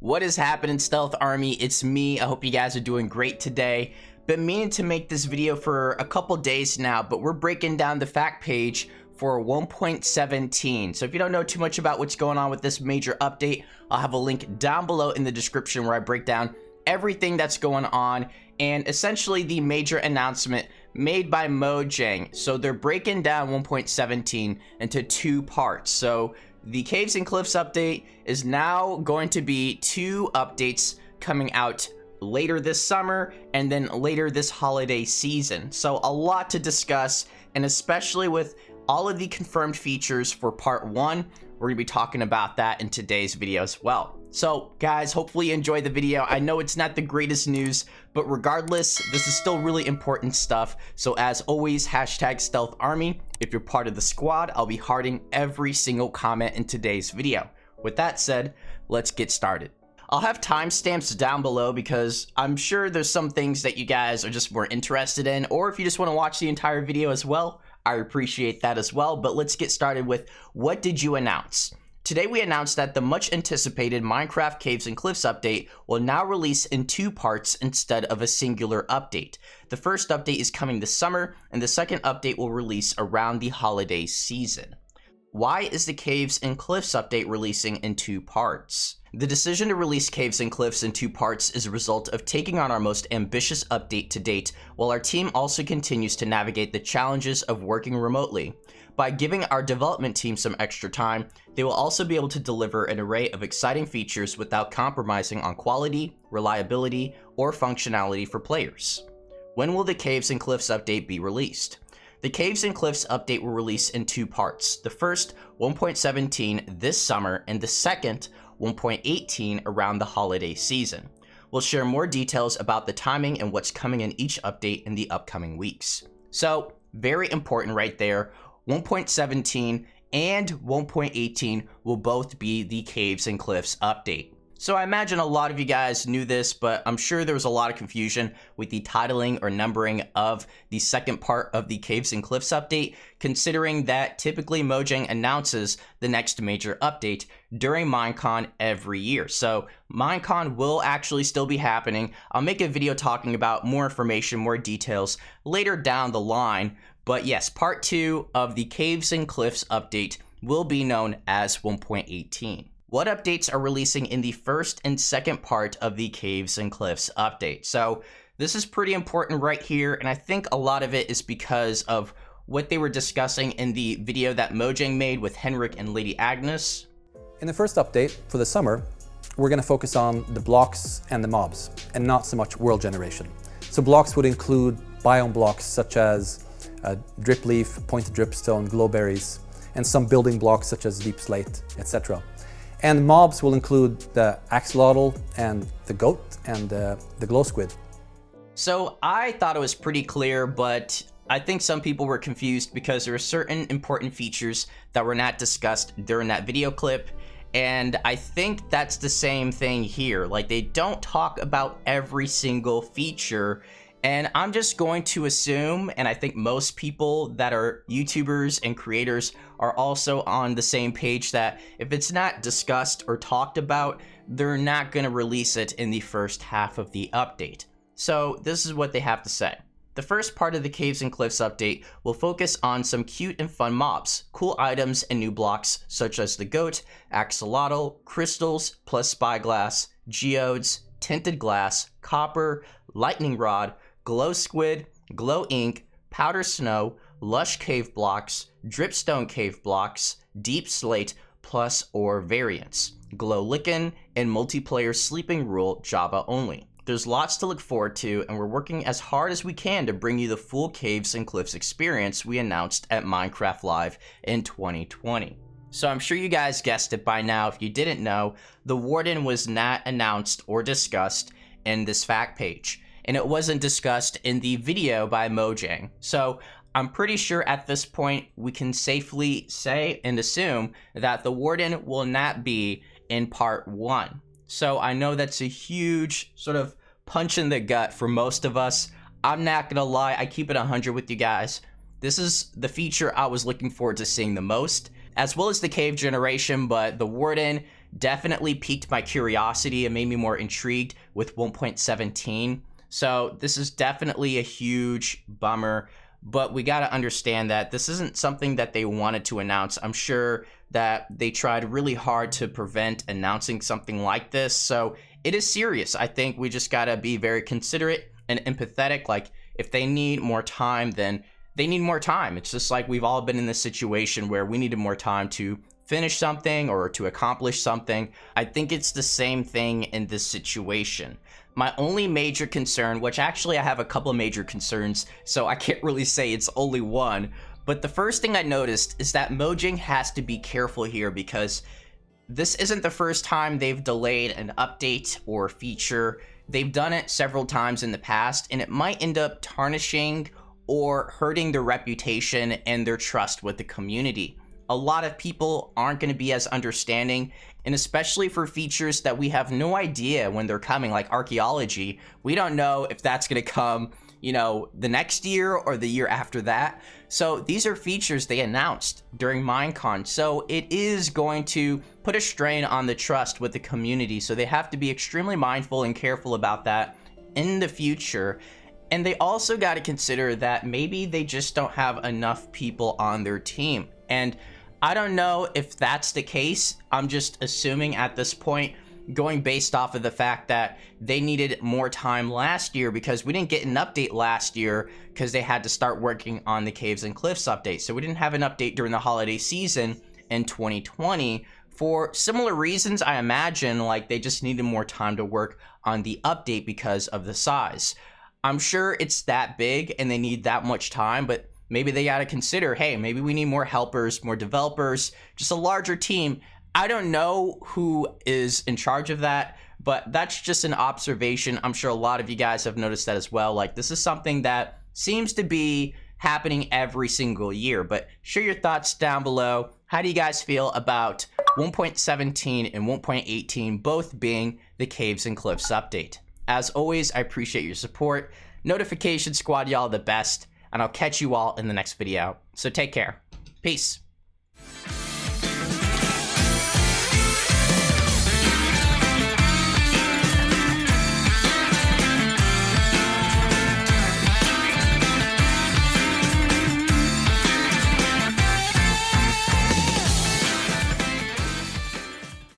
What is happening, Stealth Army? It's me. I hope you guys are doing great today. Been meaning to make this video for a couple days now, but we're breaking down the fact page for 1.17. So if you don't know too much about what's going on with this major update, I'll have a link down below in the description where I break down everything that's going on and essentially the major announcement made by Mojang. So they're breaking down 1.17 into two parts. So the Caves and Cliffs update is now going to be two updates coming out later this summer and then later this holiday season. So a lot to discuss, and especially with all of the confirmed features for part one, we're gonna be talking about that in today's video as well. So guys, hopefully you enjoyed the video. I know it's not the greatest news, but regardless, this is still really important stuff. So as always, hashtag Stealth Army. If you're part of the squad, I'll be hearting every single comment in today's video. With that said, let's get started. I'll have timestamps down below because I'm sure there's some things that you guys are just more interested in, or if you just want to watch the entire video as well, I appreciate that as well. But let's get started with what did you announce? Today we announced that the much anticipated Minecraft Caves and Cliffs update will now release in two parts instead of a singular update. The first update is coming this summer, and the second update will release around the holiday season. Why is the Caves and Cliffs update releasing in two parts? The decision to release Caves and Cliffs in two parts is a result of taking on our most ambitious update to date, while our team also continues to navigate the challenges of working remotely. By giving our development team some extra time, they will also be able to deliver an array of exciting features without compromising on quality, reliability, or functionality for players. When will the Caves and Cliffs update be released? The Caves and Cliffs update will release in two parts. The first, 1.17 this summer, and the second, 1.18 around the holiday season. We'll share more details about the timing and what's coming in each update in the upcoming weeks. So, very important right there. 1.17 and 1.18 will both be the Caves and Cliffs update. So I imagine a lot of you guys knew this, but I'm sure there was a lot of confusion with the titling or numbering of the second part of the Caves and Cliffs update, considering that typically Mojang announces the next major update during Minecon every year. So Minecon will actually still be happening. I'll make a video talking about more information, more details later down the line. But yes, part two of the Caves and Cliffs update will be known as 1.18. What updates are releasing in the first and second part of the Caves and Cliffs update? So this is pretty important right here, and I think a lot of it is because of what they were discussing in the video that Mojang made with Henrik and Lady Agnes. In the first update for the summer, we're going to focus on the blocks and the mobs, and not so much world generation. So blocks would include biome blocks such as drip leaf, pointed dripstone, glowberries, and some building blocks such as deep slate, etc. And mobs will include the axolotl and the goat and the glow squid. So I thought it was pretty clear, but I think some people were confused because there are certain important features that were not discussed during that video clip. And I think that's the same thing here. Like, they don't talk about every single feature. And I'm just going to assume, and I think most people that are YouTubers and creators are also on the same page, that if it's not discussed or talked about, they're not going to release it in the first half of the update. So this is what they have to say. The first part of the Caves and Cliffs update will focus on some cute and fun mobs, cool items, and new blocks such as the goat, axolotl, crystals, plus spyglass, geodes, tinted glass, copper, lightning rod, glow squid, glow ink, powder snow, lush cave blocks, dripstone cave blocks, deep slate, plus ore variants, glow lichen, and multiplayer sleeping rule Java only. There's lots to look forward to, and we're working as hard as we can to bring you the full Caves and Cliffs experience we announced at Minecraft Live in 2020. So I'm sure you guys guessed it by now. If you didn't know, the Warden was not announced or discussed in this fact page, and it wasn't discussed in the video by Mojang. So I'm pretty sure at this point we can safely say and assume that the Warden will not be in part one. So I know that's a huge sort of punch in the gut for most of us. I'm not gonna lie, I keep it 100 with you guys. This is the feature I was looking forward to seeing the most, as well as the cave generation, but the Warden definitely piqued my curiosity and made me more intrigued with 1.17. So this is definitely a huge bummer, but we got to understand that this isn't something that they wanted to announce. I'm sure that they tried really hard to prevent announcing something like this. So it is serious. I think we just got to be very considerate and empathetic. Like, if they need more time, then they need more time. It's just like we've all been in this situation where we needed more time to finish something or to accomplish something. I think it's the same thing in this situation. My only major concern, which actually I have a couple of major concerns, so I can't really say it's only one, but the first thing I noticed is that Mojang has to be careful here, because this isn't the first time they've delayed an update or feature. They've done it several times in the past, and it might end up tarnishing or hurting their reputation and their trust with the community. A lot of people aren't going to be as understanding, and especially for features that we have no idea when they're coming, like archaeology. We don't know if that's going to come, you know, the next year or the year after that. So these are features they announced during Minecon. So it is going to put a strain on the trust with the community. So they have to be extremely mindful and careful about that in the future. And they also got to consider that maybe they just don't have enough people on their team. And I don't know if that's the case. I'm just assuming at this point, going based off of the fact that they needed more time last year, because we didn't get an update last year because they had to start working on the Caves and Cliffs update. So we didn't have an update during the holiday season in 2020 for similar reasons. I imagine like they just needed more time to work on the update because of the size. I'm sure it's that big and they need that much time, but maybe they got to consider, hey, maybe we need more helpers, more developers, just a larger team. I don't know who is in charge of that, but that's just an observation. I'm sure a lot of you guys have noticed that as well. Like, this is something that seems to be happening every single year, but share your thoughts down below. How do you guys feel about 1.17 and 1.18 both being the Caves and Cliffs update? As always, I appreciate your support. Notification Squad, y'all the best. And I'll catch you all in the next video. So take care. Peace.